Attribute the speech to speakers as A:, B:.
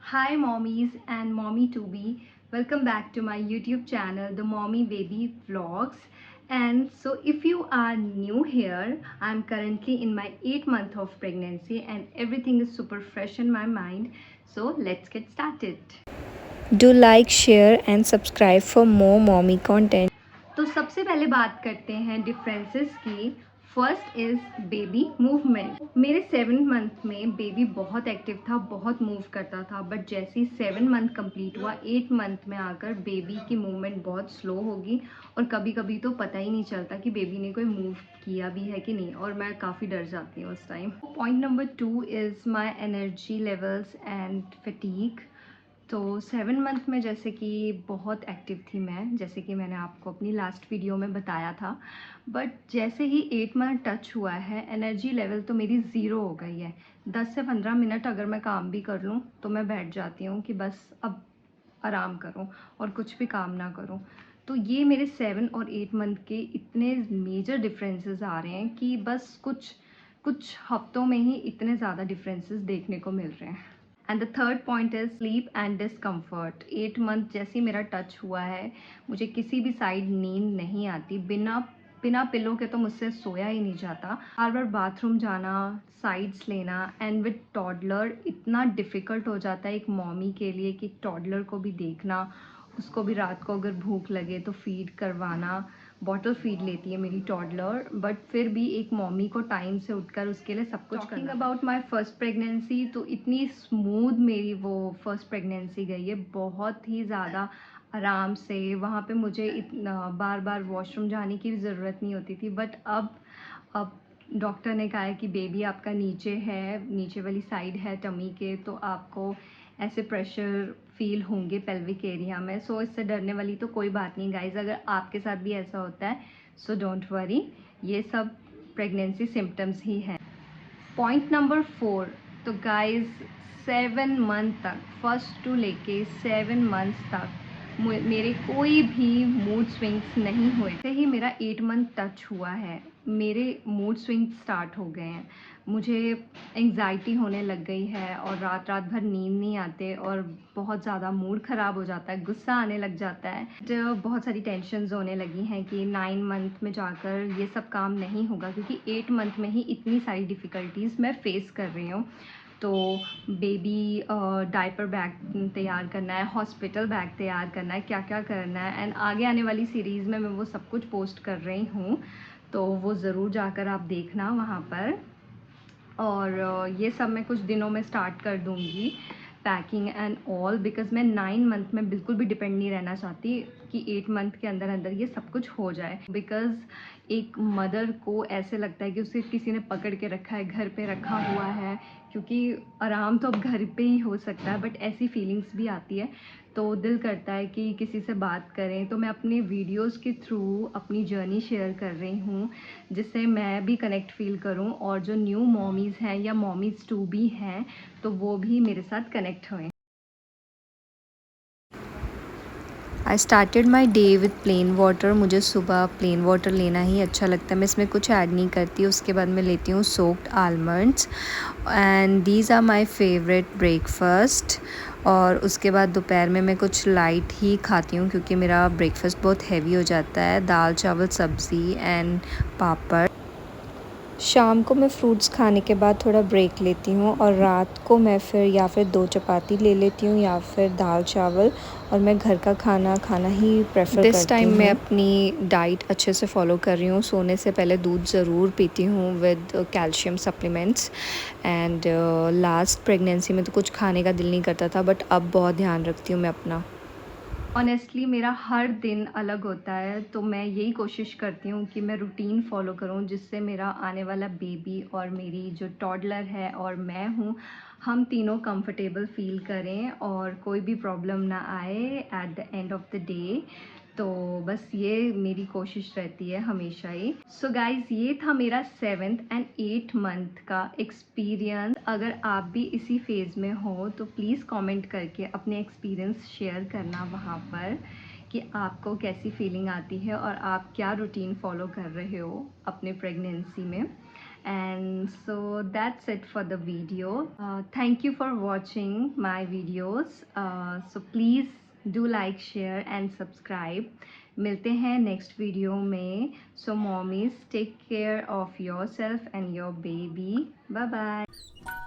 A: Hi mommies and mommy to be. Welcome back to my YouTube channel, The Mommy Baby Vlogs. And so if you are new here, I'm currently in my 8th month of pregnancy and everything is super fresh in my mind. So let's get started.
B: Do like, share and subscribe for more mommy content.
A: तो सबसे पहले बात करते हैं differences की। First is baby movement. मेरे 7 month में baby बहुत एक्टिव था, बहुत मूव करता था, बट जैसे ही 7 मंथ कंप्लीट हुआ 8 मंथ में आकर बेबी की मूवमेंट बहुत स्लो होगी और कभी कभी तो पता ही नहीं चलता कि बेबी ने कोई मूव किया भी है कि नहीं, और मैं काफ़ी डर जाती हूँ उस time. Point number 2 is my energy levels and fatigue. तो 7 मंथ में जैसे कि बहुत एक्टिव थी मैं, जैसे कि मैंने आपको अपनी लास्ट वीडियो में बताया था, बट जैसे ही 8 मंथ टच हुआ है एनर्जी लेवल तो मेरी ज़ीरो हो गई है। 10 से 15 मिनट अगर मैं काम भी कर लूँ तो मैं बैठ जाती हूँ कि बस अब आराम करूँ और कुछ भी काम ना करूँ। तो ये मेरे 7 और 8 मंथ के इतने मेजर डिफरेंसेस आ रहे हैं कि बस कुछ कुछ हफ्तों में ही इतने ज़्यादा डिफरेंसेस देखने को मिल रहे हैं। And the third point is sleep and discomfort. 8 month जैसे ही मेरा टच हुआ है मुझे किसी भी साइड नींद नहीं आती, बिना बिना पिलो के तो मुझसे सोया ही नहीं जाता। बार बार बाथरूम जाना, साइड्स लेना, एंड विद टॉडलर इतना डिफ़िकल्ट हो जाता है एक मॉमी के लिए कि टॉडलर को भी देखना, उसको भी रात को अगर भूख लगे तो फीड करवाना। बॉटल फीड लेती है मेरी टॉडलर, बट फिर भी एक मॉमी को टाइम से उठकर उसके लिए सब कुछ करना। Talking about my first pregnancy, तो इतनी स्मूथ मेरी वो फर्स्ट प्रेगनेंसी गई है, बहुत ही ज़्यादा आराम से। वहाँ पे मुझे इतना बार बार वॉशरूम जाने की भी ज़रूरत नहीं होती थी। बट अब डॉक्टर ने कहा है कि बेबी आपका नीचे है, नीचे वाली साइड है टमी के, तो आपको ऐसे प्रेशर फील होंगे पेल्विक एरिया में। सो इससे डरने वाली तो कोई बात नहीं गाइज, अगर आपके साथ भी ऐसा होता है सो डोंट वरी, ये सब प्रेगनेंसी सिम्टम्स ही हैं। पॉइंट नंबर 4, तो गाइज 7 मंथ तक, फर्स्ट टू लेके 7 मंथ्स तक मेरे कोई भी मूड स्विंग्स नहीं हुए। जैसे ही मेरा 8 मंथ टच हुआ है मेरे मूड स्विंग स्टार्ट हो गए हैं। मुझे एंग्जाइटी होने लग गई है और रात रात भर नींद नहीं आते और बहुत ज़्यादा मूड ख़राब हो जाता है, गुस्सा आने लग जाता है। तो बहुत सारी टेंशन्स होने लगी हैं कि 9 मंथ में जाकर ये सब काम नहीं होगा, क्योंकि 8 मंथ में ही इतनी सारी डिफ़िकल्टीज़ मैं फ़ेस कर रही हूँ। तो बेबी डायपर बैग तैयार करना है, हॉस्पिटल बैग तैयार करना है, क्या क्या करना है, एंड आगे आने वाली सीरीज़ में मैं वो सब कुछ पोस्ट कर रही हूँ, तो वो ज़रूर जाकर आप देखना वहाँ पर। और ये सब मैं कुछ दिनों में स्टार्ट कर दूँगी, पैकिंग एंड ऑल, बिकॉज़ मैं 9 मंथ में बिल्कुल भी डिपेंड नहीं रहना चाहती कि 8 मंथ के अंदर अंदर ये सब कुछ हो जाए। बिकॉज़ एक मदर को ऐसे लगता है कि उसे किसी ने पकड़ के रखा है, घर पे रखा हुआ है, क्योंकि आराम तो अब घर पे ही हो सकता है, बट ऐसी फीलिंग्स भी आती है। तो दिल करता है कि किसी से बात करें, तो मैं अपने वीडियोस के थ्रू अपनी जर्नी शेयर कर रही हूँ, जिससे मैं भी कनेक्ट फ़ील करूँ और जो न्यू मॉमीज़ हैं या मॉमीज़ टू बी हैं तो वो भी मेरे साथ कनेक्ट होएं।
B: I started my day with plain water. मुझे सुबह प्लेन वाटर लेना ही अच्छा लगता है, मैं इसमें कुछ ऐड नहीं करती। उसके बाद मैं लेती हूँ soaked almonds and these are my favourite breakfast. और उसके बाद दोपहर में मैं कुछ लाइट ही खाती हूँ क्योंकि मेरा ब्रेकफास्ट बहुत हैवी हो जाता है, दाल चावल सब्ज़ी एंड पापड़। शाम को मैं फ्रूट्स खाने के बाद थोड़ा ब्रेक लेती हूँ और रात को मैं फिर या फिर 2 चपाती ले लेती हूँ या फिर दाल चावल, और मैं घर का खाना खाना ही प्रेफर करती हूँ। दिस टाइम मैं अपनी डाइट अच्छे से फॉलो कर रही हूँ। सोने से पहले दूध ज़रूर पीती हूँ with calcium supplements. And last pregnancy में तो कुछ खाने का दिल नहीं करता था, बट अब बहुत ध्यान रखती हूँ मैं अपना।
A: ऑनेस्टली मेरा हर दिन अलग होता है, तो मैं यही कोशिश करती हूँ कि मैं रूटीन फॉलो करूँ, जिससे मेरा आने वाला बेबी और मेरी जो टॉडलर है और मैं हूँ, हम तीनों कंफर्टेबल फील करें और कोई भी प्रॉब्लम ना आए at the end of the day. तो बस ये मेरी कोशिश रहती है हमेशा ही। सो गाइज़, ये था मेरा 7th एंड 8th मंथ का एक्सपीरियंस। अगर आप भी इसी फेज़ में हो तो प्लीज़ कमेंट करके अपने एक्सपीरियंस शेयर करना वहाँ पर कि आपको कैसी फीलिंग आती है और आप क्या रूटीन फॉलो कर रहे हो अपने प्रेगनेंसी में। And so that's it for the video. Thank you for watching my videos. So please do like, share and subscribe. मिलते हैं नेक्स्ट वीडियो में. So mommies, take care of yourself and your baby. Bye bye.